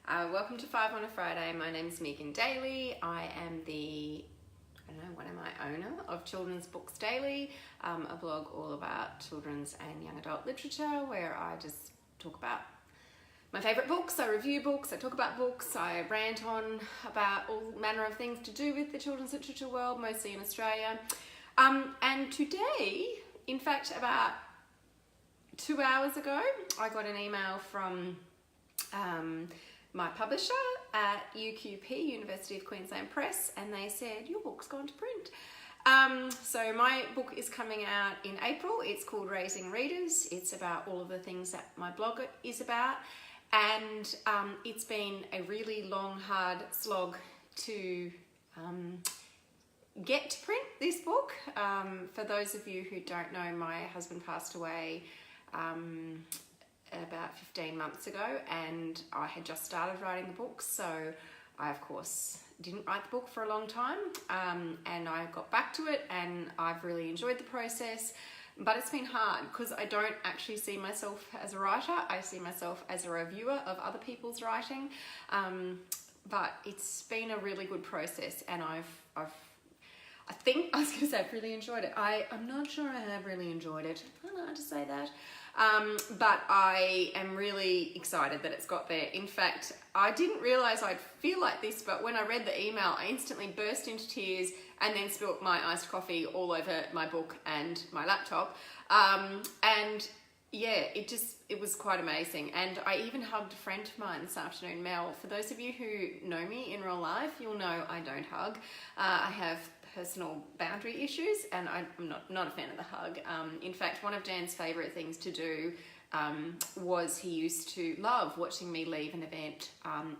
Hi, welcome to Five on a Friday. My name is Megan Daly. I am the, owner of Children's Books Daily, a blog all about children's and young adult literature where I just talk about my favourite books. I review books, I talk about books, I rant on about all manner of things to do with the children's literature world, mostly in Australia. And today, in fact, about 2 hours ago, I got an email from my publisher at UQP, University of Queensland Press, and they said, your book's gone to print. So my book is coming out in April. It's called Raising Readers. It's about all of the things that my blog is about. And it's been a really long, hard slog to get to print this book. For those of you who don't know, my husband passed away about 15 months ago, and I had just started writing the book, so I of course didn't write the book for a long time, and I got back to it and I've really enjoyed the process, but it's been hard because I don't actually see myself as a writer. I see myself as a reviewer of other people's writing, but it's been a really good process, and I think I was going to say I've really enjoyed it. I'm not sure I have really enjoyed it. I don't know how to say that. But I am really excited that it's got there. In fact, I didn't realise I'd feel like this, but when I read the email, I instantly burst into tears and then spilt my iced coffee all over my book and my laptop. And yeah, it was quite amazing. And I even hugged a friend of mine this afternoon, Mel. For those of you who know me in real life, you'll know I don't hug. I have personal boundary issues, and I'm not a fan of the hug. In fact, one of Dan's favourite things to do was he used to love watching me leave an event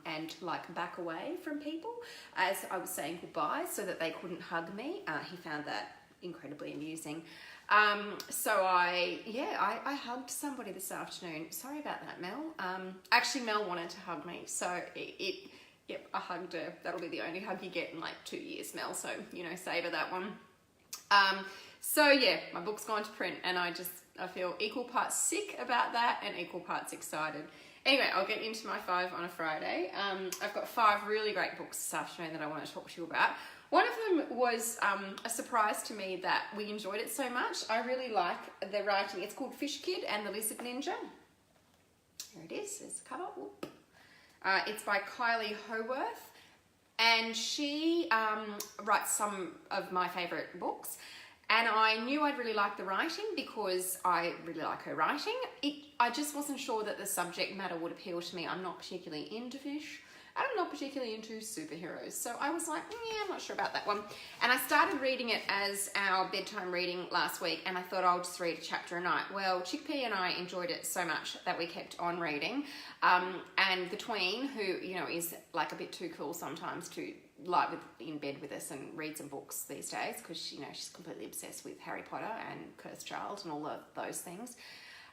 and like back away from people as I was saying goodbye so that they couldn't hug me. He found that incredibly amusing. So I hugged somebody this afternoon. Sorry about that, Mel. Actually, Mel wanted to hug me, so Yep, I hugged her. That'll be the only hug you get in like 2 years, Mel, so, savour that one. So yeah, my book's gone to print, and I feel equal parts sick about that and equal parts excited. Anyway, I'll get into my Five on a Friday. I've got 5 really great books this afternoon that I want to talk to you about. One of them was a surprise to me that we enjoyed it so much. I really like the writing. It's called Fish Kid and the Lizard Ninja. Here it is. There's the cover. Whoop. It's by Kylie Howarth, and she writes some of my favourite books, and I knew I'd really like the writing because I really like her writing. I just wasn't sure that the subject matter would appeal to me. I'm not particularly into fish, and I'm not particularly into superheroes, so I was like, I'm not sure about that one. And I started reading it as our bedtime reading last week, and I thought I'll just read a chapter a night. Well, Chickpea and I enjoyed it so much that we kept on reading, and the tween, who is like a bit too cool sometimes to lie in bed with us and read some books these days, because she's completely obsessed with Harry Potter and Cursed Child and all of those things.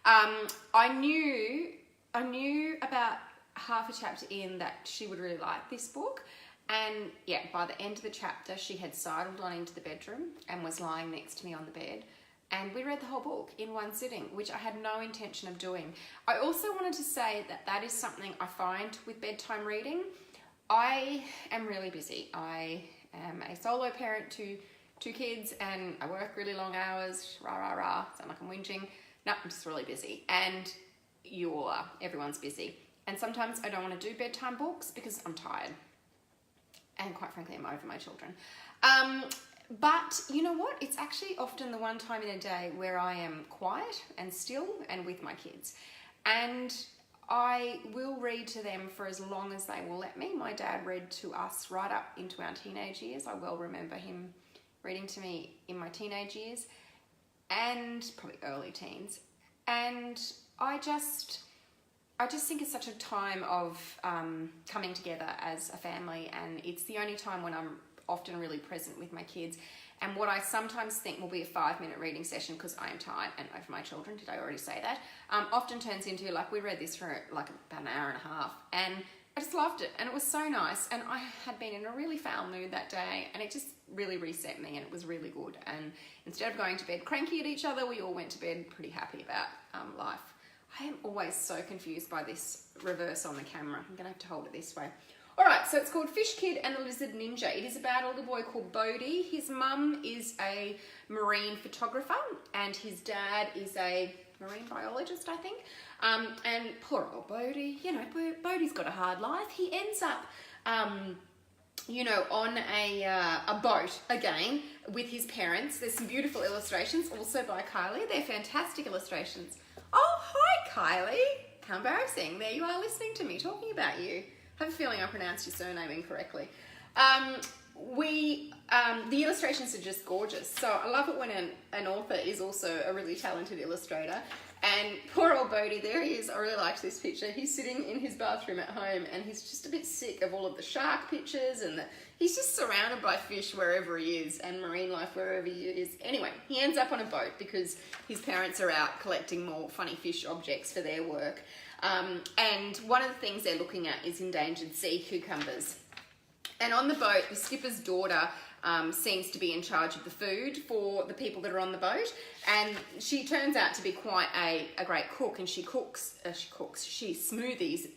I knew about half a chapter in that she would really like this book, and yeah, by the end of the chapter she had sidled on into the bedroom and was lying next to me on the bed, and we read the whole book in one sitting, which I had no intention of doing. I also wanted to say that is something I find with bedtime reading. I am really busy. I am a solo parent to 2 kids, and I work really long hours, sound like I'm whinging. No, I'm just really busy, and you all are. Everyone's busy. And sometimes I don't want to do bedtime books because I'm tired. And quite frankly, I'm over my children. But you know what? It's actually often the one time in a day where I am quiet and still and with my kids. And I will read to them for as long as they will let me. My dad read to us right up into our teenage years. I well remember him reading to me in my teenage years and probably early teens. And I just think it's such a time of coming together as a family, and it's the only time when I'm often really present with my kids. And what I sometimes think will be a 5-minute reading session, because I am tired and over my children, did I already say that, often turns into, like, we read this for like about an hour and a half, and I just loved it, and it was so nice, and I had been in a really foul mood that day, and it just really reset me, and it was really good. And instead of going to bed cranky at each other, we all went to bed pretty happy about life. I am always so confused by this reverse on the camera. I'm gonna have to hold it this way. All right, so it's called Fish Kid and the Lizard Ninja. It is about a little boy called Bodhi. His mum is a marine photographer and his dad is a marine biologist, I think. And poor old Bodhi, you know, Bodhi's got a hard life. He ends up, you know, on a boat again with his parents. There's some beautiful illustrations also by Kylie. They're fantastic illustrations. Oh, hi, Kylie. How embarrassing. There you are listening to me talking about you. I have a feeling I pronounced your surname incorrectly. The illustrations are just gorgeous. So I love it when an author is also a really talented illustrator. And poor old Bodhi, there he is. I really liked this picture. He's sitting in his bathroom at home and he's just a bit sick of all of the shark pictures and he's just surrounded by fish wherever he is and marine life wherever he is. Anyway, he ends up on a boat because his parents are out collecting more funny fish objects for their work. And one of the things they're looking at is endangered sea cucumbers. And on the boat, the skipper's daughter seems to be in charge of the food for the people that are on the boat. And she turns out to be quite a great cook, and she smoothies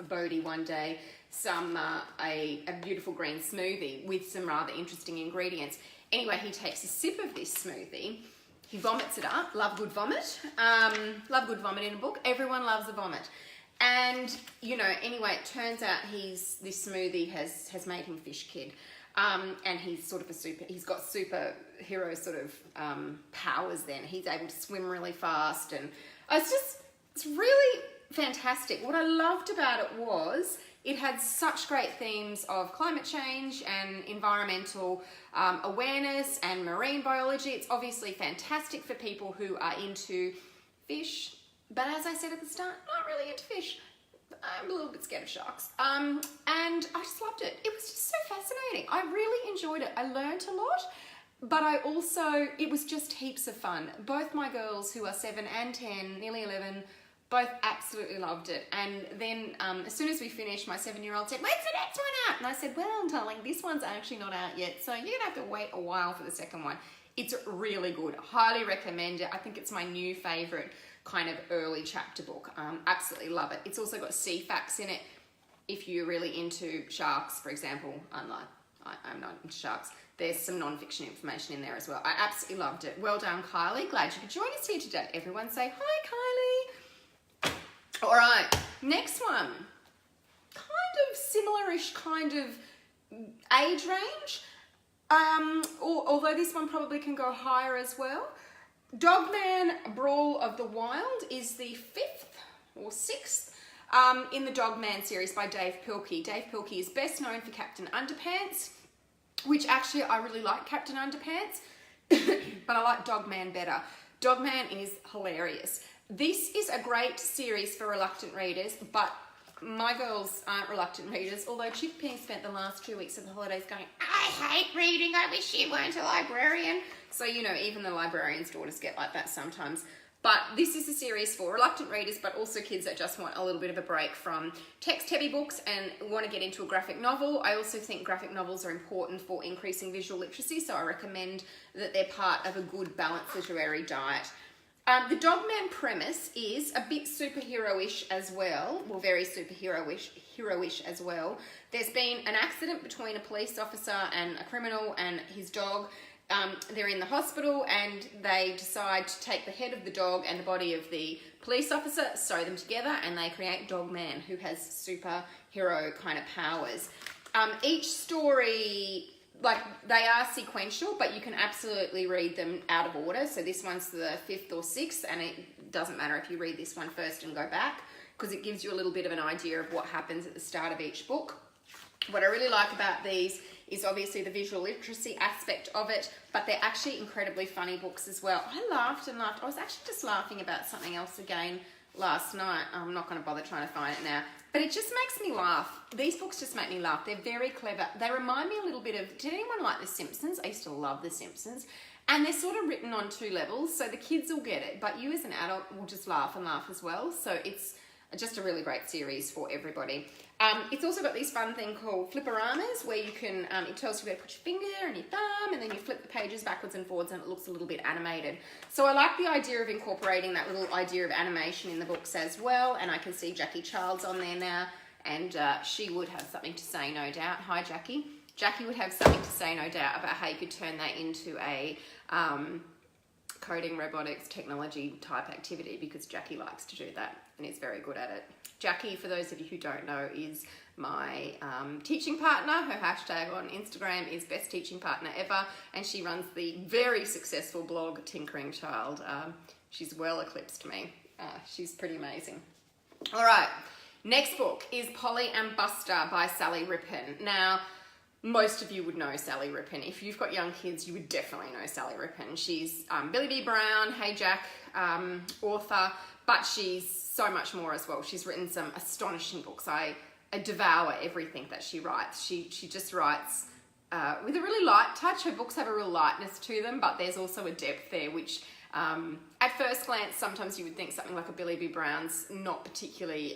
Bodhi one day a beautiful green smoothie with some rather interesting ingredients. Anyway, he takes a sip of this smoothie. He vomits it up. Love good vomit. Love good vomit in a book. Everyone loves a vomit. And, you know, anyway, it turns out this smoothie has made him Fish Kid. And he's sort of he's got superhero sort of powers then. He's able to swim really fast and it's really fantastic. What I loved about it was it had such great themes of climate change and environmental awareness and marine biology. It's obviously fantastic for people who are into fish. But as I said at the start, not really into fish. I'm a little bit scared of sharks. And I just loved it. It was just so fascinating. I really enjoyed it. I learned a lot, but it was just heaps of fun. Both my girls, who are 7 and 10, nearly 11, both absolutely loved it. And then as soon as we finished, my 7-year-old said, "When's the next one out?" And I said, "Well, darling, this one's actually not out yet, so you're gonna have to wait a while for the second one." It's really good. Highly recommend it. I think it's my new favorite kind of early chapter book. Absolutely love it. It's also got sea facts in it if you're really into sharks, for example. I'm not into sharks. There's some non-fiction information in there as well. I absolutely loved it. Well done, Kylie. Glad you could join us here today. Everyone say hi, Kylie. All right, next one. Kind of similar-ish kind of age range. Although this one probably can go higher as well. Dogman Brawl of the Wild is the 5th or 6th in the Dogman series by Dave Pilkey. Dave Pilkey is best known for Captain Underpants, which actually I really like Captain Underpants, but I like Dogman better. Dogman is hilarious. This is a great series for reluctant readers, but my girls aren't reluctant readers, although Chickpea spent the last 2 weeks of the holidays going, "I hate reading, I wish you weren't a librarian." So, you know, even the librarian's daughters get like that sometimes. But this is a series for reluctant readers, but also kids that just want a little bit of a break from text-heavy books and want to get into a graphic novel. I also think graphic novels are important for increasing visual literacy, so I recommend that they're part of a good balanced literary diet. The Dogman premise is a bit superhero-ish as well, well, very superhero-ish as well. There's been an accident between a police officer and a criminal and his dog. They're in the hospital and they decide to take the head of the dog and the body of the police officer, sew them together, and they create Dogman, who has superhero kind of powers. Each story, like, they are sequential, but you can absolutely read them out of order. So this one's the 5th or 6th, and it doesn't matter if you read this one first and go back, because it gives you a little bit of an idea of what happens at the start of each book. What I really like about these is obviously the visual literacy aspect of it, but they're actually incredibly funny books as well. I laughed and laughed. I was actually just laughing about something else again last night. I'm not going to bother trying to find it now, but it just makes me laugh. These books just make me laugh. They're very clever. They remind me a little bit of, did anyone like The Simpsons? I used to love The Simpsons. And they're sort of written on 2 levels, so the kids will get it, but you as an adult will just laugh and laugh as well. So it's just a really great series for everybody. It's also got this fun thing called Fliporamas, where you can, it tells you where to put your finger and your thumb, and then you flip the pages backwards and forwards, and it looks a little bit animated. So I like the idea of incorporating that little idea of animation in the books as well, and I can see Jackie Childs on there now, and she would have something to say, no doubt. Hi, Jackie. Jackie would have something to say, no doubt, about how you could turn that into a coding, robotics, technology type activity, because Jackie likes to do that and is very good at it. Jackie, for those of you who don't know, is my teaching partner. Her hashtag on Instagram is best teaching partner ever, and she runs the very successful blog Tinkering Child. She's well eclipsed me. She's pretty amazing. All right, next book is Polly and Buster by Sally Rippon. Now, most of you would know Sally Rippon. If you've got young kids, you would definitely know Sally Rippon. She's Billy B. Brown, Hey Jack author, but she's so much more as well. She's written some astonishing books. I devour everything that she writes. She just writes with a really light touch. Her books have a real lightness to them, but there's also a depth there, which at first glance, sometimes you would think something like a Billy B. Brown's not particularly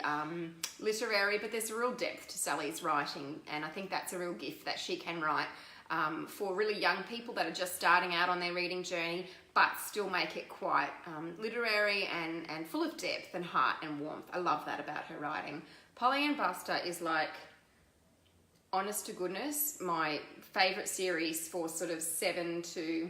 literary, but there's a real depth to Sally's writing, and I think that's a real gift that she can write for really young people that are just starting out on their reading journey, but still make it quite literary and full of depth and heart and warmth. I love that about her writing. Polly and Buster is like, honest to goodness, my favourite series for sort of 7 to,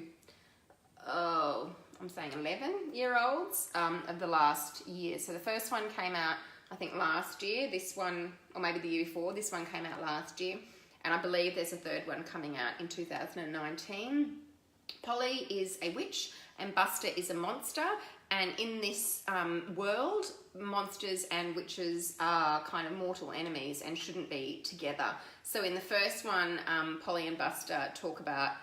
I'm saying 11-year-olds of the last year. So the first one came out, I think, last year. This one, or maybe the year before, this one came out last year. And I believe there's a third one coming out in 2019. Polly is a witch and Buster is a monster. And in this world, monsters and witches are kind of mortal enemies and shouldn't be together. So in the first one, Polly and Buster talk about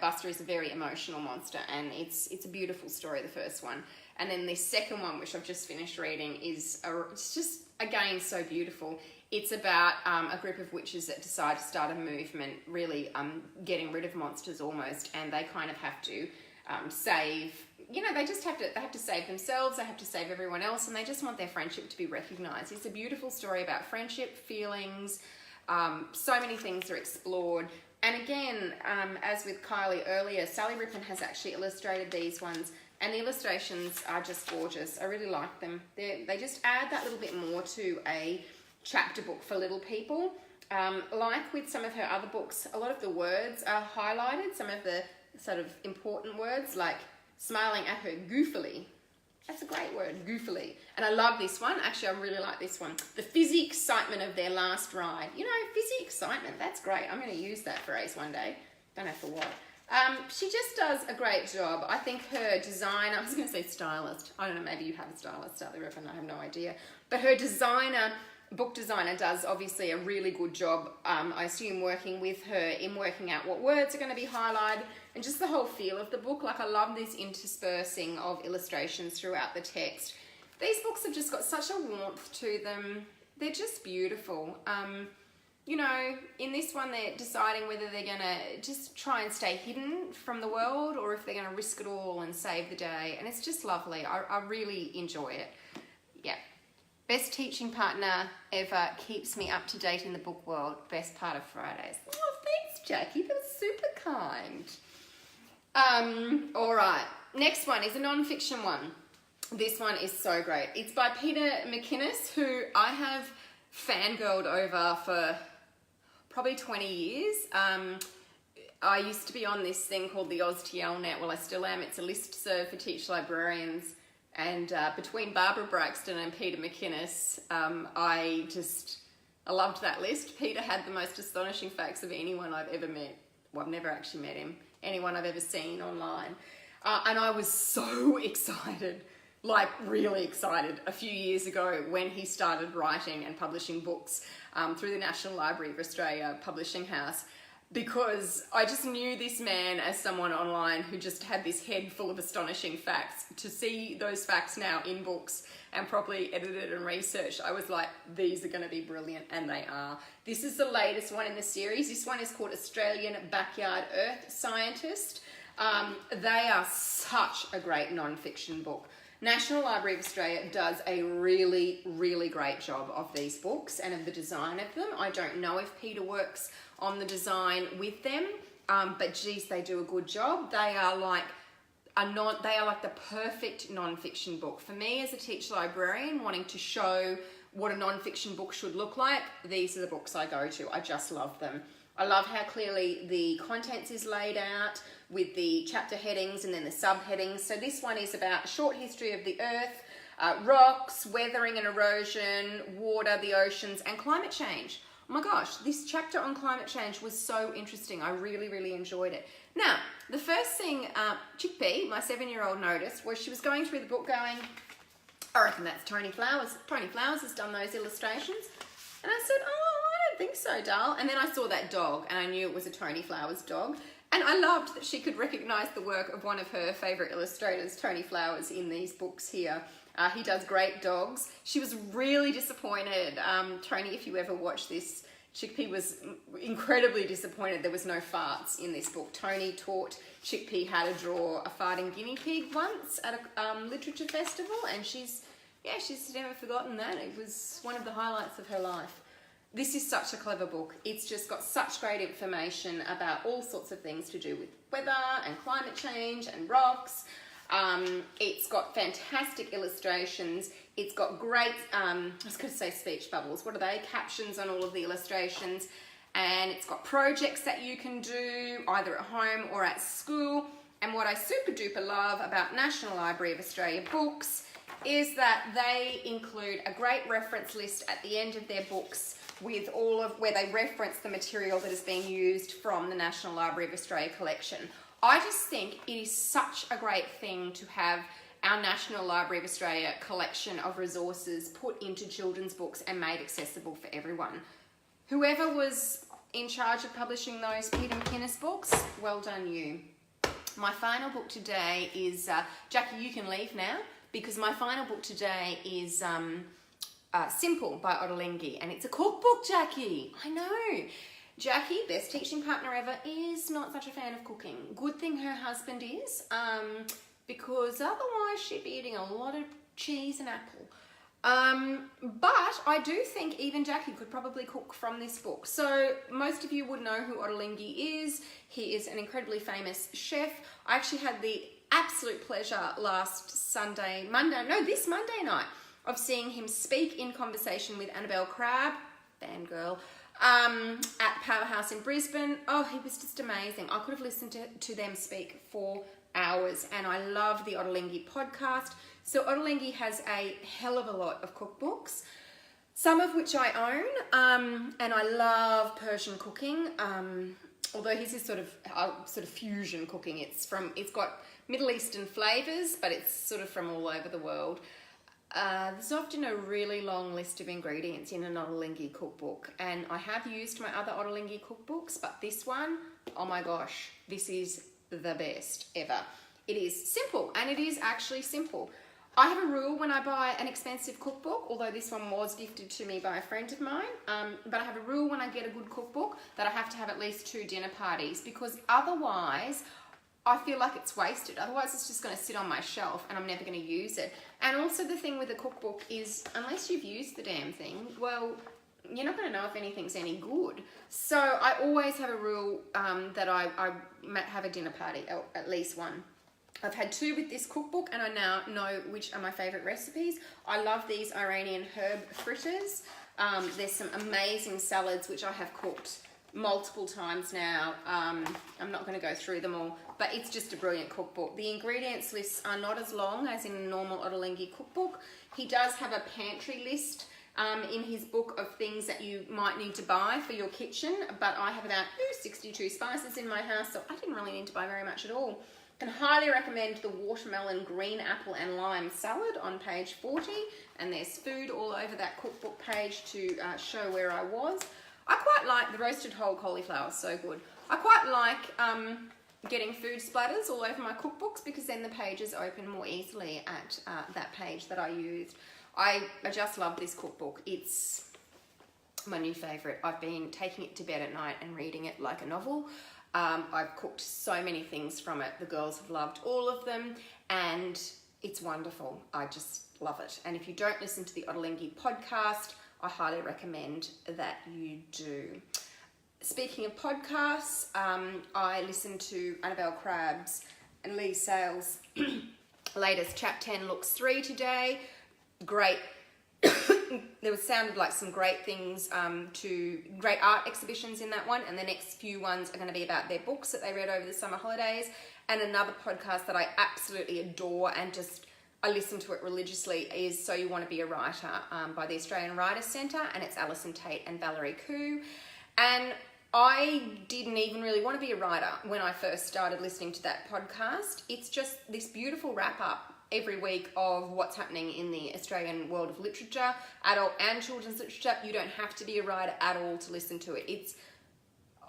Buster is a very emotional monster, and it's a beautiful story, the first one. And then the second one, which I've just finished reading, it's just, again, so beautiful. It's about a group of witches that decide to start a movement, really getting rid of monsters almost, and they kind of have to save, they have to save themselves, they have to save everyone else, and they just want their friendship to be recognised. It's a beautiful story about friendship, feelings, so many things are explored. And again, as with Kylie earlier, Sally Rippon has actually illustrated these ones, and the illustrations are just gorgeous. I really like them. They just add that little bit more to a chapter book for little people. Like with some of her other books, a lot of the words are highlighted, some of the sort of important words, like smiling at her goofily. That's a great word, goofily. And I love this one. Actually, I really like this one. The fizzy excitement of their last ride. Fizzy excitement, that's great. I'm going to use that phrase one day. Don't know for what. She just does a great job. I think her designer, I was going to say stylist. I don't know, maybe you have a stylist, Sally Rippon, I have no idea. But her book designer does obviously a really good job, I assume, working with her in working out what words are going to be highlighted and just the whole feel of the book. Like, I love this interspersing of illustrations throughout the text. These books have just got such a warmth to them. They're just beautiful. In this one, they're deciding whether they're going to just try and stay hidden from the world or if they're going to risk it all and save the day. And it's just lovely. I really enjoy it. Yeah. Best teaching partner ever, keeps me up to date in the book world. Best part of Fridays. Oh, thanks, Jackie. That was super kind. All right. Next one is a non-fiction one. This one is so great. It's by Peter McInnes, who I have fangirled over for probably 20 years. I used to be on this thing called the AusTLNet. Well, I still am. It's a listserv for teach librarians. And between Barbara Braxton and Peter McInnes, I loved that list. Peter had the most astonishing facts of anyone I've ever met. Well, I've never actually met him. Anyone I've ever seen online. And I was so excited, like really excited, a few years ago when he started writing and publishing books through the National Library of Australia Publishing House, because I just knew this man as someone online who just had this head full of astonishing facts. To see those facts now in books and properly edited and researched, I was like, these are going to be brilliant, and they are. This is the latest one in the series. This one is called Australian Backyard Earth Scientist. They are such a great non-fiction book. National Library of Australia does a really, really great job of these books and of the design of them. I don't know if Peter works on the design with them, but geez, they do a good job. They are like the perfect non-fiction book. For me as a teacher librarian wanting to show what a non-fiction book should look like, these are the books I go to. I just love them. I love how clearly the contents is laid out with the chapter headings and then the subheadings. So this one is about a short history of the earth, rocks, weathering and erosion, water, the oceans, and climate change. Oh my gosh, this chapter on climate change was so interesting. I really, really enjoyed it. Now, the first thing Chickpea, my 7-year-old, noticed was she was going through the book going, I reckon that's Tony Flowers. Tony Flowers has done those illustrations. And I said, oh, I don't think so, doll. And then I saw that dog and I knew it was a Tony Flowers dog. And I loved that she could recognise the work of one of her favourite illustrators, Tony Flowers, in these books here. He does great dogs. She was really disappointed. Tony, if you ever watch this, Chickpea was incredibly disappointed there was no farts in this book. Tony taught Chickpea how to draw a farting guinea pig once at a literature festival, and she's never forgotten that. It was one of the highlights of her life. This is such a clever book. It's just got such great information about all sorts of things to do with weather and climate change and rocks. It's got fantastic illustrations. It's got great, I was going to say speech bubbles. What are they? Captions on all of the illustrations. And it's got projects that you can do either at home or at school. And what I super duper love about National Library of Australia books is that they include a great reference list at the end of their books with all of where they reference the material that is being used from the National Library of Australia collection. I just think it is such a great thing to have our National Library of Australia collection of resources put into children's books and made accessible for everyone. Whoever was in charge of publishing those Peter McInnes books, well done you. My final book today is, Jackie, you can leave now, because my final book today is Simple by Ottolenghi, and it's a cookbook, Jackie. I know. Jackie, best teaching partner ever, is not such a fan of cooking. Good thing her husband is, because otherwise she'd be eating a lot of cheese and apple. But I do think even Jackie could probably cook from this book. So most of you would know who Ottolenghi is. He is an incredibly famous chef. I actually had the absolute pleasure this Monday night, of seeing him speak in conversation with Annabelle Crabb, fangirl, at Powerhouse in Brisbane. Oh, he was just amazing. I could have listened to them speak for hours, and I love the Ottolenghi podcast. So Ottolenghi has a hell of a lot of cookbooks, some of which I own, and I love Persian cooking, although his is sort of fusion cooking. It's got Middle Eastern flavours, but it's sort of from all over the world. There's often a really long list of ingredients in an Ottolenghi cookbook, and I have used my other Ottolenghi cookbooks, but this one, oh my gosh, this is the best ever. It is simple, and it is actually simple. I have a rule when I buy an expensive cookbook, although this one was gifted to me by a friend of mine, but I have a rule when I get a good cookbook that I have to have at least 2 dinner parties, because otherwise I feel like it's wasted. Otherwise it's just going to sit on my shelf and I'm never going to use it. And also the thing with a cookbook is, unless you've used the damn thing, well, you're not going to know if anything's any good. So I always have a rule that I have a dinner party, at least one. I've had 2 with this cookbook, and I now know which are my favourite recipes. I love these Iranian herb fritters. There's some amazing salads which I have cooked multiple times now. I'm not going to go through them all, but it's just a brilliant cookbook. The ingredients lists are not as long as in a normal Ottolenghi cookbook. He does have a pantry list in his book of things that you might need to buy for your kitchen, but I have about 62 spices in my house, so I didn't really need to buy very much at all. Can highly recommend the watermelon, green apple and lime salad on page 40, and there's food all over that cookbook page to show where I was. I quite like the roasted whole cauliflower, so good. I quite like getting food splatters all over my cookbooks, because then the pages open more easily at that page that I used. I just love this cookbook. It's my new favourite. I've been taking it to bed at night and reading it like a novel. I've cooked so many things from it. The girls have loved all of them, and it's wonderful. I just love it. And if you don't listen to the Ottolenghi podcast, I highly recommend that you do. Speaking of podcasts, I listened to Annabelle Crabb's and Lee Sales' latest Chap 10 Looks 3 today. Great. There sounded like some great things, to great art exhibitions in that one, and the next few ones are going to be about their books that they read over the summer holidays. And another podcast that I absolutely adore and just I listen to it religiously is So You Want to Be a Writer, by the Australian Writers Centre, and it's Alison Tate and Valerie Khoo. And I didn't even really want to be a writer when I first started listening to that podcast. It's just this beautiful wrap up every week of what's happening in the Australian world of literature, adult and children's literature. You don't have to be a writer at all to listen to it.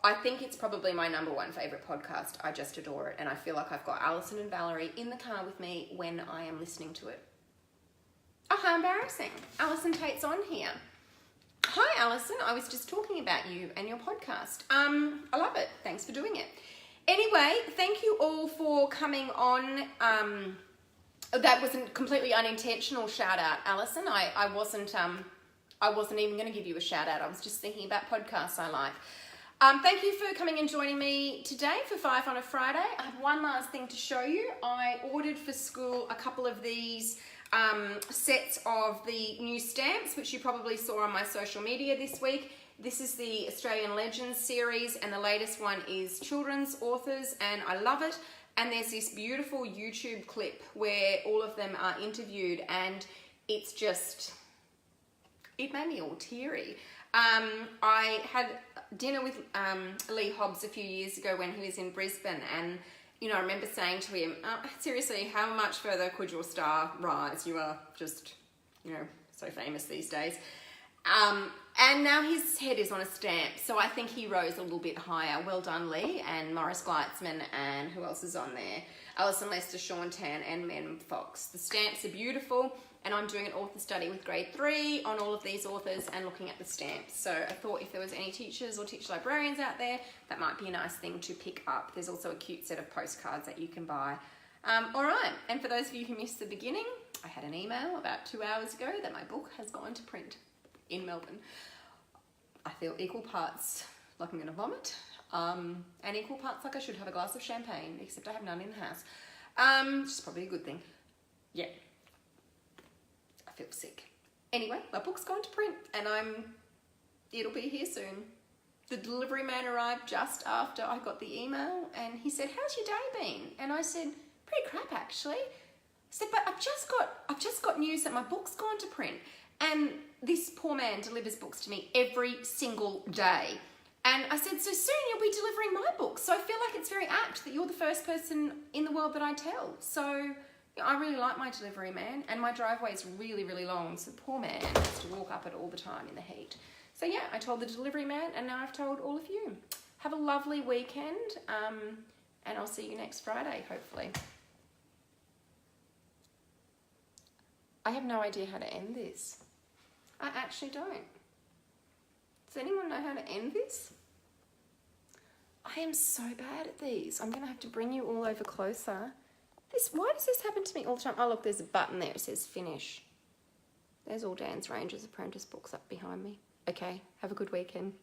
I think it's probably my number one favourite podcast. I just adore it, and I feel like I've got Alison and Valerie in the car with me when I am listening to it. Oh, how embarrassing. Alison Tate's on here. Hi, Alison. I was just talking about you and your podcast. I love it. Thanks for doing it. Anyway, thank you all for coming on. That was a completely unintentional shout out, Alison. I wasn't even going to give you a shout out. I was just thinking about podcasts I like. Thank you for coming and joining me today for 5 on a Friday. I have one last thing to show you. I ordered for school a couple of these sets of the new stamps, which you probably saw on my social media this week. This is the Australian Legends series, and the latest one is children's authors, and I love it. And there's this beautiful YouTube clip where all of them are interviewed, and it's just, it made me all teary. I had dinner with Lee Hobbs a few years ago when he was in Brisbane, and I remember saying to him, seriously, how much further could your star rise? You are just, so famous these days. And now his head is on a stamp, so I think he rose a little bit higher. Well done, Lee, and Morris Gleitzman, and who else is on there? Alison Lester, Sean Tan, and Men Fox. The stamps are beautiful, and I'm doing an author study with grade 3 on all of these authors and looking at the stamps. So I thought if there was any teachers or teacher librarians out there, that might be a nice thing to pick up. There's also a cute set of postcards that you can buy. All right, and for those of you who missed the beginning, I had an email about 2 hours ago that my book has gone to print in Melbourne. I feel equal parts like I'm going to vomit, and equal parts like I should have a glass of champagne, except I have none in the house, which is probably a good thing. Yeah, I feel sick. Anyway, my book's gone to print, and it'll be here soon. The delivery man arrived just after I got the email, and he said, "How's your day been?" And I said, "Pretty crap, actually." I said, "But I've just got news that my book's gone to print." And this poor man delivers books to me every single day. And I said, "So soon you'll be delivering my book." So I feel like it's very apt that you're the first person in the world that I tell. So I really like my delivery man, and my driveway is really, really long. So the poor man has to walk up it all the time in the heat. So yeah, I told the delivery man, and now I've told all of you. Have a lovely weekend, and I'll see you next Friday, hopefully. I have no idea how to end this. I actually don't. Does anyone know how to end this? I am so bad at these. I'm going to have to bring you all over closer. Why does this happen to me all the time? Oh, look, there's a button there. It says finish. There's all Dan's Rangers Apprentice books up behind me. Okay, have a good weekend.